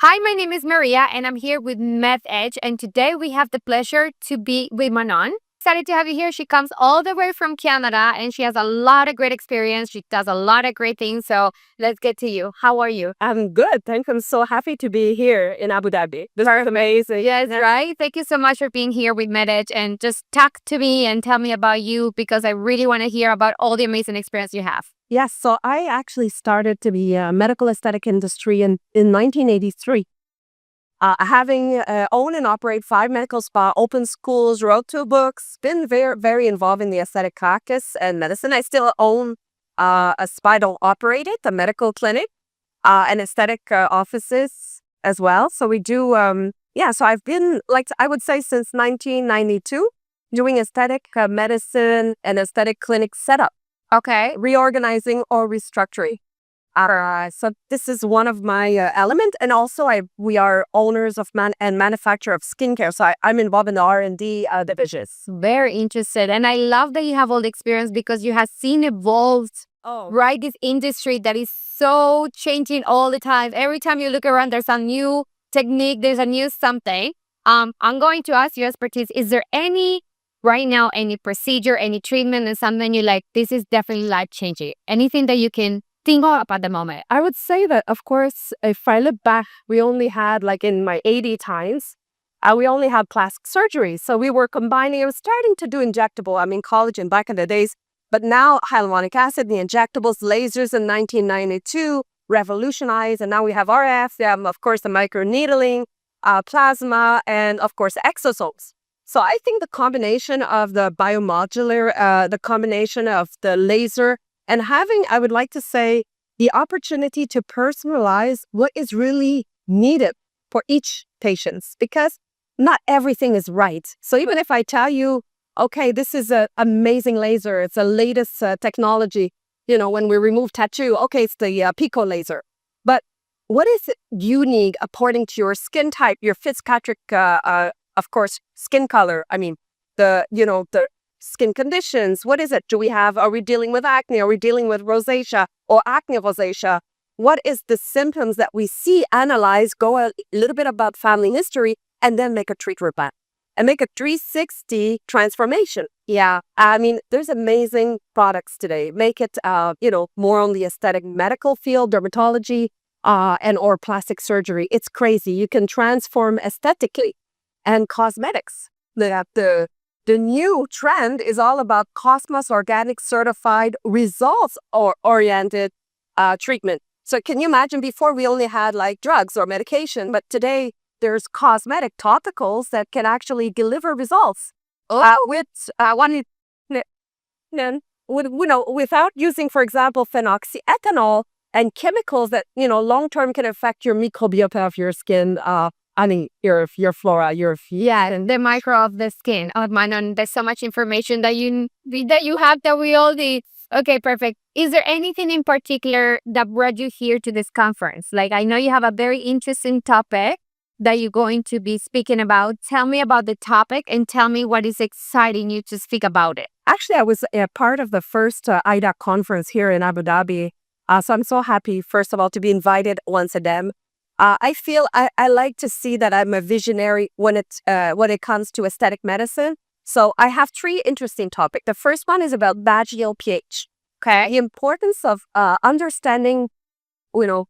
Hi, my name is Maria and I'm here with MedEdge, and today we have the pleasure to be with Manon. Excited to have you here. She comes all the way from Canada and she has a lot of great experience. She does a lot of great things. So let's get to you. How are you? I'm good. Thanks. I'm so happy to be here in Abu Dhabi. This is amazing. Yes, right. Thank you so much for being here with MedEdge, and just talk to me and tell me about you because I really want to hear about all the amazing experience you have. Yes, so I actually started to be a medical aesthetic industry in 1983. Having own and operate 5 medical spa, open schools, wrote 2 books, been very, very involved in the aesthetic practice and medicine. I still own a spa, I don't operate it, a medical clinic, and aesthetic offices as well. So we do, so I've been, like, I would say since 1992, doing aesthetic medicine and aesthetic clinic setup, Okay. reorganizing or restructuring. So this is one of my element, and also we are owners of and manufacturer of skincare. So I'm involved in the R&D divisions. Very interested. And I love that you have all the experience because you have seen evolved, Oh, right? This industry that is so changing all the time. Every time you look around, there's a new technique, there's a new something. I'm going to ask your expertise. Is there right now, any procedure, any treatment, and something you like, this is definitely life changing? Anything that you can think of at the moment? I would say that, of course, if I look back, we only had, like in my 80 times, we only had plastic surgery. So we were combining, I was starting to do injectable, collagen back in the days. But now hyaluronic acid, the injectables, lasers in 1992 revolutionized. And now we have RF, of course, the microneedling, plasma, and of course, exosomes. So I think the combination of the biomodular, the combination of the laser, and having, I would like to say, the opportunity to personalize what is really needed for each patient, because not everything is right. So even if I tell you, okay, this is an amazing laser, it's the latest technology, when we remove tattoo, okay, it's the pico laser. But what is unique according to your skin type, your Fitzpatrick, of course, skin color? The skin conditions. What is it? Are we dealing with acne? Are we dealing with rosacea or acne rosacea? What is the symptoms that we see, analyze, go a little bit about family history, and then make a treatment plan and make a 360 transformation. Yeah. There's amazing products today. Make it, more on the aesthetic medical field, dermatology, and or plastic surgery. It's crazy. You can transform aesthetically and cosmetics. The new trend is all about Cosmos Organic certified results or oriented treatment. So can you imagine, before we only had like drugs or medication, but today there's cosmetic topicals that can actually deliver results without using, for example, phenoxyethanol and chemicals that, long-term can affect your microbiome of your skin, your flora, and the micro of the skin. Oh, Manon, there's so much information that you have that we all need. Okay, perfect. Is there anything in particular that brought you here to this conference? Like, I know you have a very interesting topic that you're going to be speaking about. Tell me about the topic and tell me what is exciting you to speak about it. Actually, I was a part of the first AIDA conference here in Abu Dhabi. So I'm so happy, first of all, to be invited once again. I feel I like to see that I'm a visionary when it comes to aesthetic medicine. So I have 3 interesting topics. The first one is about vaginal pH. Okay. The importance of understanding, how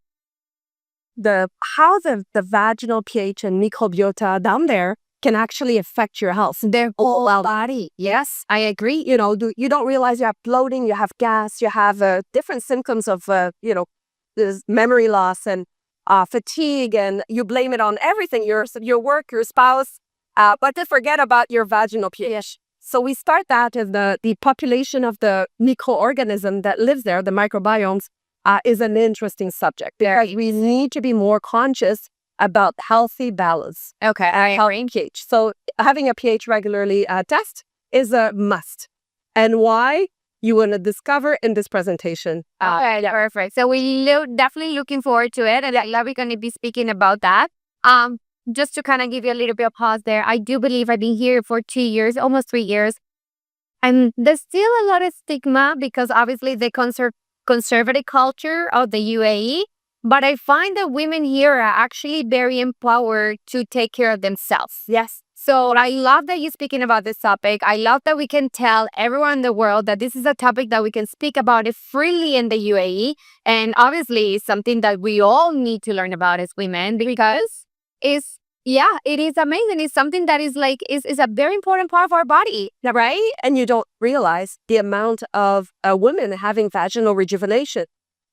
the vaginal pH and microbiota down there can actually affect your health. The whole body. Yes, I agree. You don't realize you have bloating, you have gas, you have different symptoms of, this memory loss and fatigue, and you blame it on everything, your work, your spouse, but to forget about your vaginal pH. So we start that as the population of the microorganism that lives there, the microbiomes, is an interesting subject. Because we need to be more conscious about healthy balance. Okay, I agree. pH. So having a pH regularly test is a must. And why? You want to discover in this presentation. Okay, perfect. So definitely looking forward to it, and I love we're going to be speaking about that. Just to kind of give you a little bit of pause there, I do believe I've been here for 2 years, almost 3 years, and there's still a lot of stigma because obviously the conservative culture of the UAE. But I find that women here are actually very empowered to take care of themselves. Yes. So I love that you're speaking about this topic. I love that we can tell everyone in the world that this is a topic that we can speak about it freely in the UAE. And obviously, it's something that we all need to learn about as women because it's, yeah, it is amazing. It's something that is like, is a very important part of our body. Right? And you don't realize the amount of women having vaginal rejuvenation,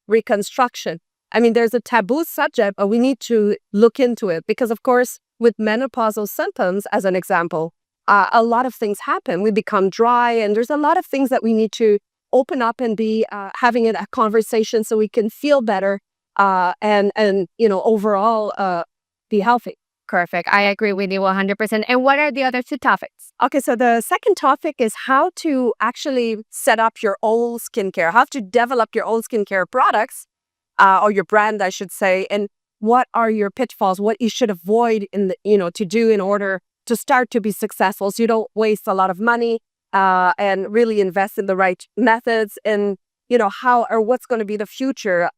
reconstruction. I mean, there's a taboo subject, but we need to look into it because, of course, with menopausal symptoms, as an example, a lot of things happen. We become dry, and there's a lot of things that we need to open up and be having a conversation so we can feel better and overall be healthy. Perfect. I agree with you 100%. And what are the other two topics? Okay, so the second topic is how to actually set up your own skincare, how to develop your own skincare products, or your brand, I should say, and what are your pitfalls, what you should avoid to do in order to start to be successful so you don't waste a lot of money and really invest in the right methods and, how or what's going to be the future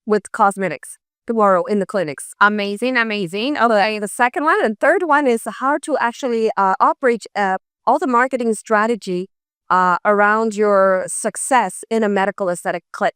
with cosmetics tomorrow in the clinics. Amazing. Okay, the second one and third one is how to actually operate all the marketing strategy around your success in a medical aesthetic clinic.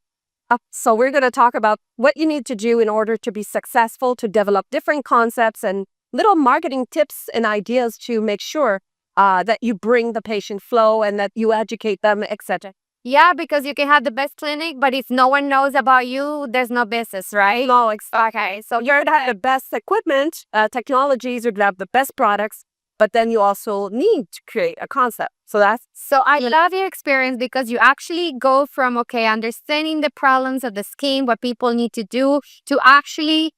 So we're going to talk about what you need to do in order to be successful, to develop different concepts and little marketing tips and ideas to make sure that you bring the patient flow and that you educate them, etc. Yeah, because you can have the best clinic, but if no one knows about you, there's no business, right? No, okay. So you're going to have the best equipment, technologies, you're going to have the best products, but then you also need to create a concept. So I love your experience because you actually go from, understanding the problems of the skin, what people need to do, to actually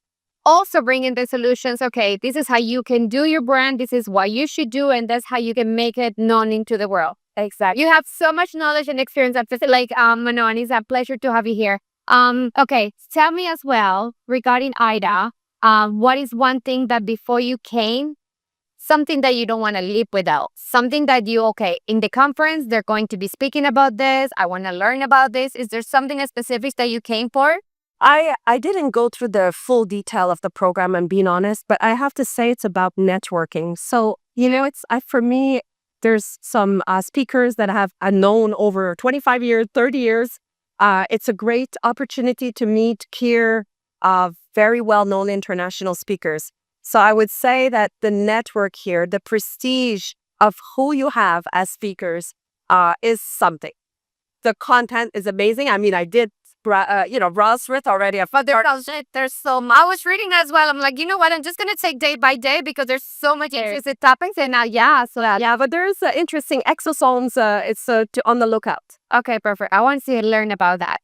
also bring in the solutions. Okay, this is how you can do your brand. This is what you should do. And that's how you can make it known into the world. Exactly. You have so much knowledge and experience. Manon, it's a pleasure to have you here. Okay, tell me as well regarding AIDA, what is one thing that before you came, something that you don't want to live without, something that in the conference, they're going to be speaking about this. I want to learn about this. Is there something specific that you came for? I didn't go through the full detail of the program, I'm being honest, but I have to say it's about networking. So, for me, there's some speakers that have known over 25 years, 30 years. It's a great opportunity to meet very well-known international speakers. So I would say that the network here, the prestige of who you have as speakers is something. The content is amazing. I mean, I did, browse with already. But there's so much. I was reading as well. I'm like, you know what? I'm just going to take day by day because there's so much interesting topics. And but there's interesting exosomes. It's on the lookout. Okay, perfect. I want to learn about that.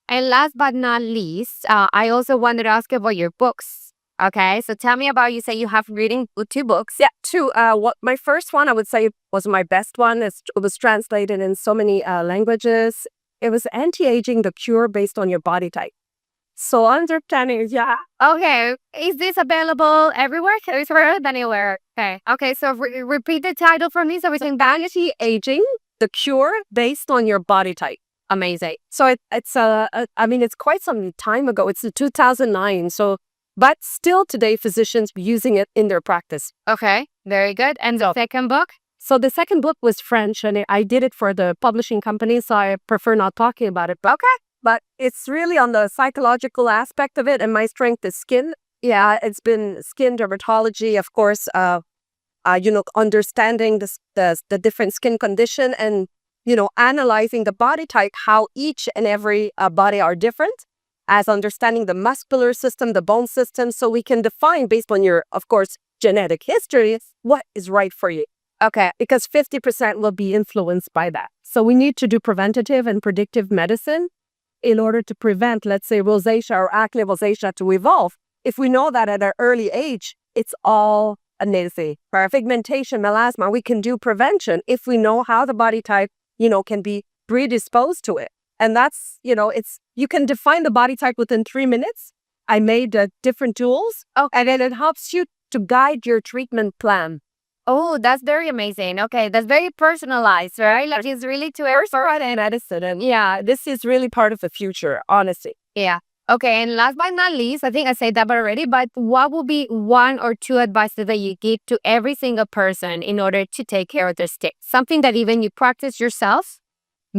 And last but not least, I also wanted to ask about your books. Okay, so tell me about, you say you have reading 2 books. Yeah, 2. My first one, I would say, was my best one. It was translated in so many languages. It was Anti-Aging, the Cure Based on Your Body Type. So understanding, yeah. Okay, is this available everywhere? It's available anywhere. Okay, so repeat the title for me. So we're saying Anti-Aging, the Cure Based on Your Body Type. Amazing. So it's quite some time ago. It's 2009, but still today, physicians using it in their practice. Okay, very good. And the second book? So the second book was French, and I did it for the publishing company, so I prefer not talking about it. But it's really on the psychological aspect of it, and my strength is skin. Yeah, it's been skin dermatology, of course, understanding the different skin condition and, analyzing the body type, how each and every body are different, as understanding the muscular system, the bone system, so we can define based on your, of course, genetic history, what is right for you. Okay, because 50% will be influenced by that. So we need to do preventative and predictive medicine in order to prevent, let's say, rosacea or acne rosacea to evolve. If we know that at an early age, it's all for pigmentation, melasma, we can do prevention if we know how the body type, can be predisposed to it. And that's, you can define the body type within 3 minutes. I made different tools, and then it helps you to guide your treatment plan. Oh, that's very amazing. Okay, that's very personalized, right? Like it's really to medicine, and yeah, this is really part of the future, honestly. Yeah. Okay, and last but not least, I think I said that already, but what would be one or two advices that you give to every single person in order to take care of their skin? Something that even you practice yourself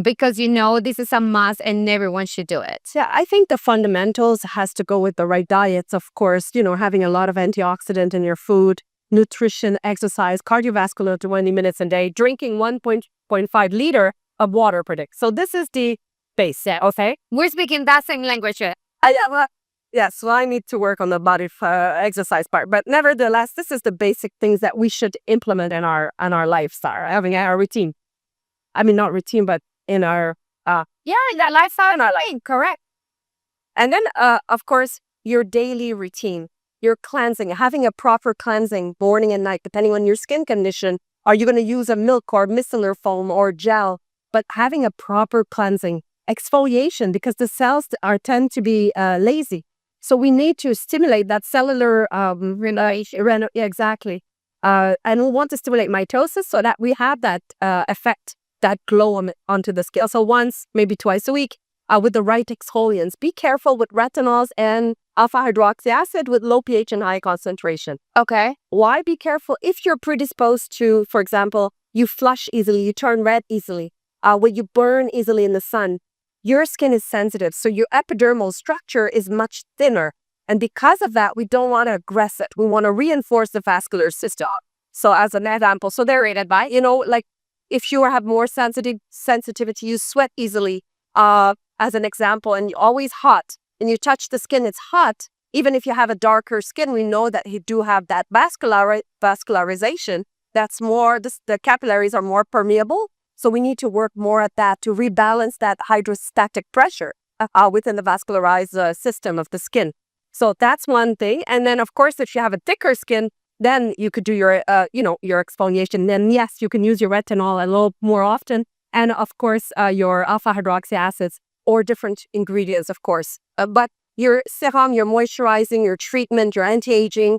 because you know this is a must and everyone should do it. Yeah, I think the fundamentals has to go with the right diets, of course, having a lot of antioxidant in your food, nutrition, exercise, cardiovascular 20 minutes a day, drinking 1.5 liter of water per day. So this is the base, okay? We're speaking that same language. Yes, well, I need to work on the body exercise part, but nevertheless, this is the basic things that we should implement in our lifestyle, having our routine. I mean, not routine, but in our that lifestyle in our life, correct. And then, of course, your daily routine, your cleansing, having a proper cleansing morning and night, depending on your skin condition. Are you going to use a milk or micellar foam or gel? But having a proper cleansing, exfoliation, because the cells tend to be lazy. So we need to stimulate that cellular renovation. Exactly. And we want to stimulate mitosis so that we have that effect, that glow onto the skin. So once, maybe twice a week, with the right exfoliants. Be careful with retinols and alpha hydroxy acid with low pH and high concentration. Okay. Why be careful? If you're predisposed to, for example, you flush easily, you turn red easily, when you burn easily in the sun, your skin is sensitive. So your epidermal structure is much thinner. And because of that, we don't want to aggress it. We want to reinforce the vascular system. So as an example, so they're rated by, like if you have more sensitivity, you sweat easily, as an example, and you're always hot, and you touch the skin, it's hot. Even if you have a darker skin, we know that you do have that vascularization. That's more, the capillaries are more permeable. So we need to work more at that to rebalance that hydrostatic pressure within the vascularized system of the skin. So that's one thing. And then, of course, if you have a thicker skin, then you could do your exfoliation. Then, yes, you can use your retinol a little more often. And, of course, your alpha hydroxy acids or different ingredients, of course. But your serum, your moisturizing, your treatment, your anti-aging,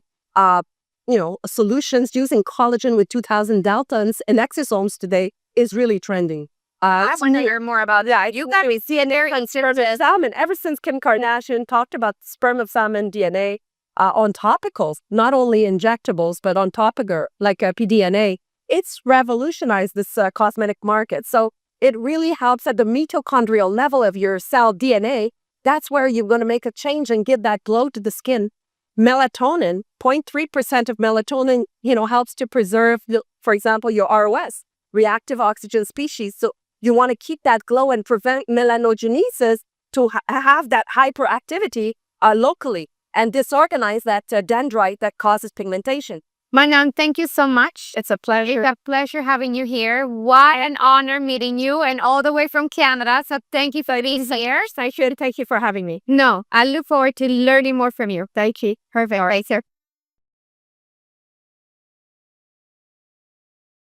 solutions using collagen with 2000 daltons and exosomes today is really trending. I want to hear more about that. You got me seeing there sperm of salmon. Ever since Kim Kardashian talked about sperm of salmon DNA on topicals, not only injectables, but on topical, like pDNA, it's revolutionized this cosmetic market. So it really helps at the mitochondrial level of your cell DNA. That's where you're going to make a change and give that glow to the skin. Melatonin, 0.3% of melatonin, helps to preserve, for example, your ROS, reactive oxygen species. So you want to keep that glow and prevent melanogenesis to have that hyperactivity locally and disorganize that dendrite that causes pigmentation. Manon, thank you so much. It's a pleasure. It's a pleasure having you here. What an honor meeting you, and all the way from Canada. So thank you for being here. I should thank you for having me. No, I look forward to learning more from you. Thank you. Perfect. All right, sir.